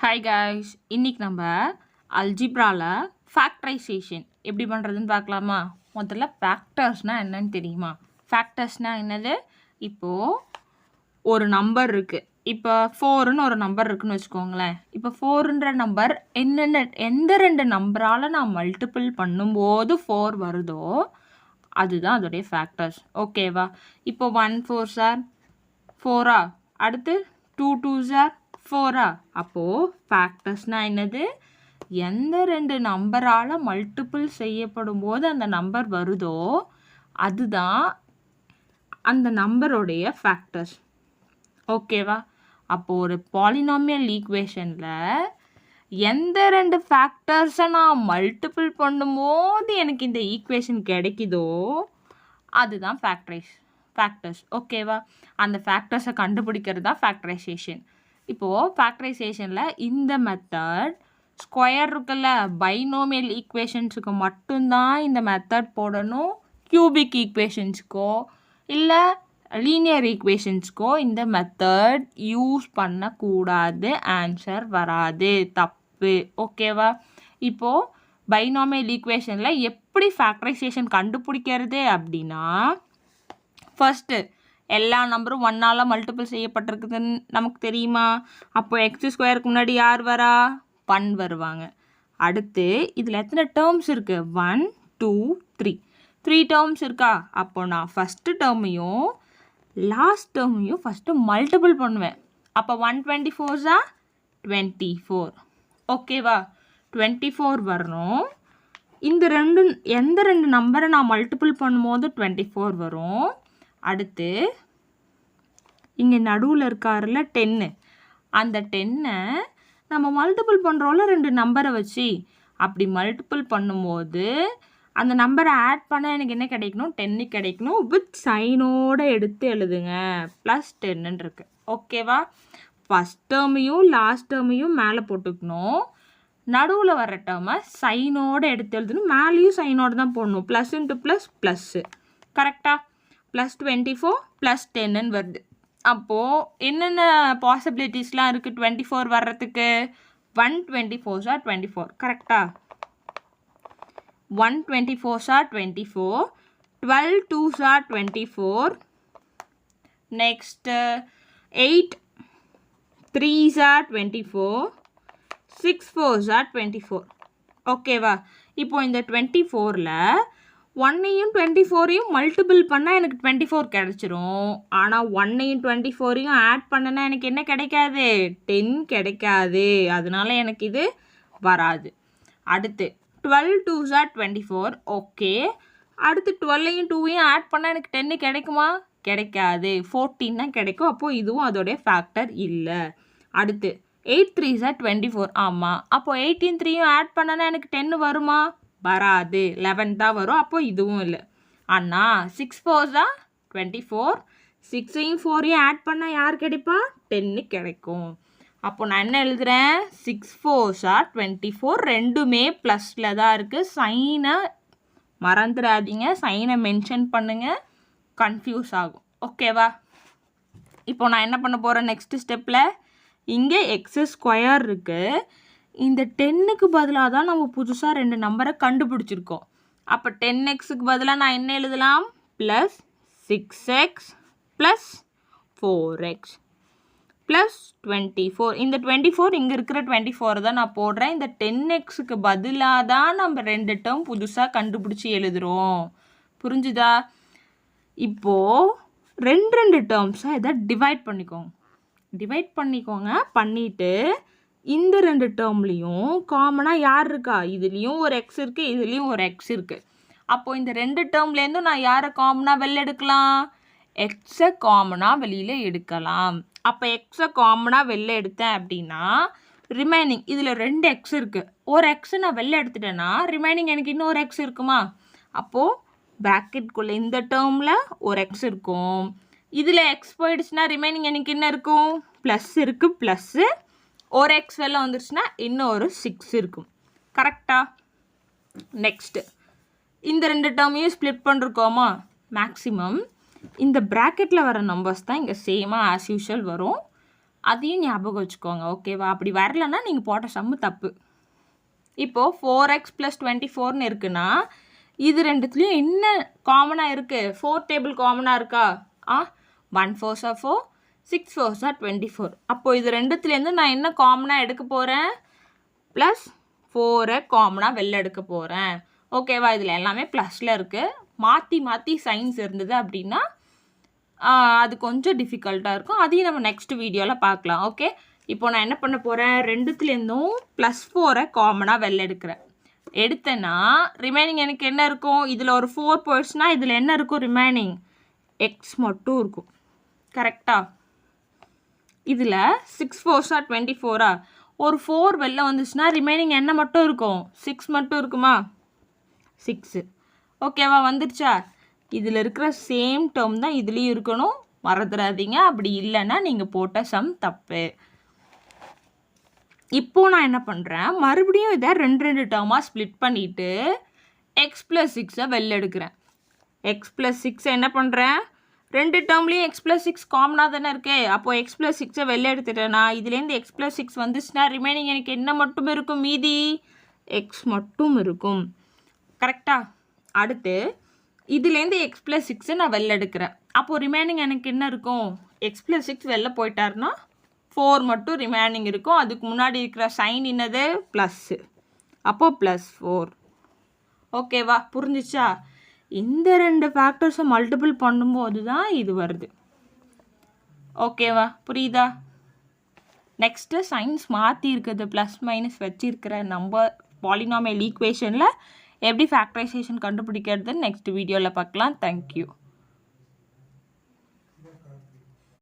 Hi guys, இன்னைக்கு நம்ம அல்ஜிப்ராவில் factorisation எப்படி பண்ணுறதுன்னு பார்க்கலாமா? முதல்ல ஃபேக்டர்ஸ்னால் என்னன்னு தெரியுமா? ஃபேக்டர்ஸ்னால் என்னது? இப்போது ஒரு நம்பர் இருக்குது. இப்போ 4ன்னு ஒரு நம்பர் இருக்குன்னு வச்சுக்கோங்களேன். இப்போ 4ன்ற நம்பர் எந்த ரெண்டு நம்பரால் நான் மல்டிபிள் பண்ணும்போது 4 வருதோ அதுதான் அதோடைய ஃபேக்டர்ஸ். ஓகேவா? இப்போ 1 4s are 4ஆ, அடுத்து 2 2s are 4ஆ. அப்போது ஃபேக்டர்ஸ்னால் என்னது? எந்த ரெண்டு நம்பரால் மல்டிபிள் செய்யப்படும் போது அந்த நம்பர் வருதோ அதுதான் அந்த நம்பருடைய ஃபேக்டர்ஸ். ஓகேவா? அப்போது ஒரு பாலினாமியல் ஈக்குவேஷனில் எந்த ரெண்டு ஃபேக்டர்ஸை நான் மல்டிபிள் பண்ணும்போது எனக்கு இந்த ஈக்குவேஷன் கிடைக்குதோ அதுதான் ஃபேக்டர்ஸ். ஓகேவா? அந்த ஃபேக்டர்ஸை கண்டுபிடிக்கிறது தான் ஃபேக்டரைசேஷன். இப்போது ஃபேக்டரைசேஷனில் இந்த மெத்தட் ஸ்கொயர் இருக்குல்ல, பைனோமியல் ஈக்குவேஷன்ஸுக்கு மட்டும்தான் இந்த மெத்தட் போடணும். கியூபிக் ஈக்குவேஷன்ஸுக்கோ இல்லை லீனியர் ஈக்குவேஷன்ஸ்க்கோ இந்த மெத்தட் யூஸ் பண்ணக்கூடாது. ஆன்சர் வராது, தப்பு. ஓகேவா? இப்போது பைனாமியல் ஈக்குவேஷனில் எப்படி ஃபேக்டரைசேஷன் கண்டுபிடிக்கிறது அப்படின்னா, ஃபர்ஸ்ட்டு எல்லா நம்பரும் 1ஆல் மல்டிபிள் செய்யப்பட்டிருக்குதுன்னு நமக்கு தெரியுமா? அப்போ x² முன்னாடி யார் வரா? 1 வருவாங்க. அடுத்து இதில் எத்தனை டேர்ம்ஸ் இருக்குது? 1 2 3 டேர்ம்ஸ் இருக்கா? அப்போ நான் ஃபஸ்ட்டு டேர்மையும் லாஸ்ட் டேர்மையும் ஃபஸ்ட்டு மல்டிபிள் பண்ணுவேன். அப்போ 124s are 24. ஓகேவா? 24 வரணும். எந்த ரெண்டு நம்பரை நான் மல்டிபிள் பண்ணும்போது 24 வரும். அடுத்து இங்கே நடுவில் இருக்காருல 10, அந்த 10ஐ நம்ம மல்டிபிள் பண்ணுறோம்ல ரெண்டு நம்பரை வச்சு. அப்படி மல்டிபிள் பண்ணும்போது அந்த நம்பரை ஆட் பண்ண எனக்கு என்ன கிடைக்கணும்? 10 கிடைக்கணும். வித் சைனோடு எடுத்து எழுதுங்க. +10 இருக்கு. ஓகேவா? ஃபஸ்ட் டேர்மையும் லாஸ்ட் டேர்மையும் மேலே போட்டுக்கணும். நடுவில் வர டேர்மை சைனோடு எடுத்து எழுதணும். மேலேயும் சைனோடு தான் போடணும். +++. கரெக்டாக? +24 +10 வருது. அப்போது என்னென்ன பாசிபிலிட்டிஸ்லாம் இருக்குது 24 வர்றதுக்கு? 124s are 24. கரெக்டாக? 124s are 24. 12 2s are 24. Next 8 3s are 24. 6 4s are 24. ஓகேவா? இப்போ இந்த 24ல் 1ஐயும் 24ஐயும் மல்டிபிள் பண்ணால் எனக்கு 24 கிடச்சிரும். ஆனால் 1ஐயும் 24ஐயும் ஆட் பண்ணனா எனக்கு என்ன கிடைக்காது? 10 கிடைக்காது. அதனால எனக்கு இது வராது. அடுத்து 12 2s are 24. ஓகே. அடுத்து 12ஐயும் 2ஐயும் ஆட் பண்ணால் எனக்கு 10 கிடைக்குமா? கிடைக்காது. 14 தான் கிடைக்கும். அப்போது இதுவும் அதோடைய ஃபேக்டர் இல்லை. அடுத்து 8 3s are 24. ஆமாம். அப்போது 18 3யும் ஆட் பண்ணனா எனக்கு 10 வருமா? வராது. 11 தான் வரும். அப்போ இதுவும் இல்லை. ஆனால் 6 4s are 24. 6ஐயும் 4ஐயும் ஆட் பண்ணால் யார் கிடைப்பா? 10 கிடைக்கும். அப்போ நான் என்ன எழுதுகிறேன்? 6 4s are 24. ரெண்டுமே ப்ளஸில் தான் இருக்குது. சைனை மறந்துடாதீங்க. சைனை மென்ஷன் பண்ணுங்கள். கன்ஃபியூஸ் ஆகும். ஓகேவா? இப்போ நான் என்ன பண்ண போகிறேன் நெக்ஸ்ட் ஸ்டெப்பில்? இங்கே x² இருக்குது. இந்த 10க்கு பதிலாக தான் நம்ம புதுசாக ரெண்டு நம்பரை கண்டுபிடிச்சிருக்கோம். அப்போ 10xக்கு பதிலாக நான் என்ன எழுதலாம்? +6x +4x +24. இந்த 24 இங்கே இருக்கிற 24 தான் நான் போடுறேன். இந்த 10xக்கு பதிலாக தான் நம்ம ரெண்டு டேர்ம் புதுசாக கண்டுபிடிச்சி எழுதுகிறோம். புரிஞ்சுதா? இப்போது ரெண்டு டேர்ம்ஸாக இதை டிவைட் பண்ணிக்கோங்க. பண்ணிவிட்டு இந்த ரெண்டு டேர்ம்லேயும் காமனாக யார் இருக்கா? இதுலேயும் ஒரு எக்ஸ் இருக்குது, இதுலேயும் ஒரு எக்ஸ் இருக்குது. அப்போது இந்த ரெண்டு டேர்ம்லேருந்தும் நான் யாரை காமனாக வெளில எடுக்கலாம்? எக்ஸை காமனாக வெளியில் எடுக்கலாம். அப்போ எக்ஸை காமனாக வெளில எடுத்தேன் அப்படின்னா ரிமைனிங் இதில் 2 எக்ஸ் இருக்குது. ஒரு எக்ஸை நான் வெளில எடுத்துட்டேன்னா ரிமைனிங் எனக்கு இன்னொரு எக்ஸ் இருக்குமா? அப்போது ப்ராக்கெட்குள்ளே இந்த டேர்மில் ஒரு எக்ஸ் இருக்கும். இதில் எக்ஸ் போயிடுச்சுன்னா ரிமைனிங் எனக்கு என்ன இருக்கும்? ப்ளஸ் இருக்குது. ப்ளஸ்ஸு ஒரு எக்ஸ் வெளில வந்துருச்சுன்னா இன்னும் ஒரு 6 இருக்கும். கரெக்டாக? நெக்ஸ்ட்டு இந்த ரெண்டு டேர்மையும் ஸ்ப்ளிட் பண்ணிருக்கோமா? மேக்ஸிமம் இந்த ப்ராக்கெட்டில் வர நம்பர்ஸ் தான் இங்கே சேமாக ஆஸ் யூஷுவல் வரும். அதையும் ஞாபகம் வச்சுக்கோங்க. ஓகேவா? அப்படி வரலன்னா நீங்கள் போட்ட சம்மு தப்பு. இப்போது 4x + 24ன்னு இருக்குன்னா இது ரெண்டுத்துலேயும் என்ன காமனாக இருக்குது? 4 டேபிள் காமனாக இருக்கா? 1 4s are 4, 6 4s are 24. அப்போது இது ரெண்டுத்துலேருந்து நான் என்ன காமனாக எடுக்க போகிறேன்? +4 காமனாக வெளில எடுக்க போகிறேன். ஓகேவா? இதில் எல்லாமே ப்ளஸில் இருக்குது. மாற்றி மாற்றி சைன்ஸ் இருந்தது அப்படின்னா அது கொஞ்சம் டிஃபிகல்ட்டாக இருக்கும். அதையும் நம்ம நெக்ஸ்ட் வீடியோவில் பார்க்கலாம். ஓகே, இப்போ நான் என்ன பண்ண போகிறேன்? ரெண்டுத்துலேருந்தும் +4 காமனாக வெளில எடுக்கிறேன். எடுத்தேன்னா ரிமைனிங் எனக்கு என்ன இருக்கும்? இதில் ஒரு 4 போயிடுச்சுன்னா இதில் என்ன இருக்கும்? ரிமைனிங் எக்ஸ் மட்டும் இருக்கும். கரெக்டாக? இதில் 6 4s are 24. ஒரு 4 வெளில வந்துச்சுன்னா ரிமைனிங் என்ன மட்டும் இருக்கும்? 6 மட்டும் இருக்குமா? 6. ஓகேவா? வந்துடுச்சா? இதில் இருக்கிற சேம் டேர்ம் தான் இதுலேயும் இருக்கணும், மறந்துடாதீங்க. அப்படி இல்லைன்னா நீங்கள் போட்ட சம் தப்பு. இப்போது நான் என்ன பண்ணுறேன்? மறுபடியும் இதை 2 டேர்மாக ஸ்ப்ளிட் பண்ணிவிட்டு x + 6 வெளில எடுக்கிறேன். x + 6 என்ன பண்ணுறேன்? 2 டேர்ம்லேயும் x + 6 காமனாக தானே இருக்கே. அப்போது x + 6 வெளில எடுத்துட்டேன்னா இதுலேருந்து x + 6 வந்துச்சுன்னா ரிமைனிங் எனக்கு என்ன மட்டும் இருக்கும்? மீதி x மட்டும் இருக்கும். கரெக்டாக? அடுத்து இதுலேருந்து x + 6 நான் வெளில எடுக்கிறேன். அப்போது ரிமைனிங் எனக்கு என்ன இருக்கும்? x + 6 வெளில போயிட்டாருன்னா 4 மட்டும் ரிமைனிங் இருக்கும். அதுக்கு முன்னாடி இருக்கிற சைன் என்னது? ப்ளஸ்ஸு. அப்போது +4. ஓகேவா? புரிஞ்சிச்சா? இந்த 2 ஃபேக்டர்ஸை மல்டிபிள் பண்ணும்போது தான் இது வருது. ஓகேவா? புரியுதா? நெக்ஸ்ட்டு சைன்ஸ் மாற்றி இருக்கிறது ப்ளஸ் மைனஸ் வச்சிருக்கிற நம்பர் பாலினாமியல் ஈக்குவேஷனில் எப்படி ஃபேக்டரைசேஷன் கண்டுபிடிக்கிறதுன்னு நெக்ஸ்ட் வீடியோவில் பார்க்கலாம். தேங்க்யூ.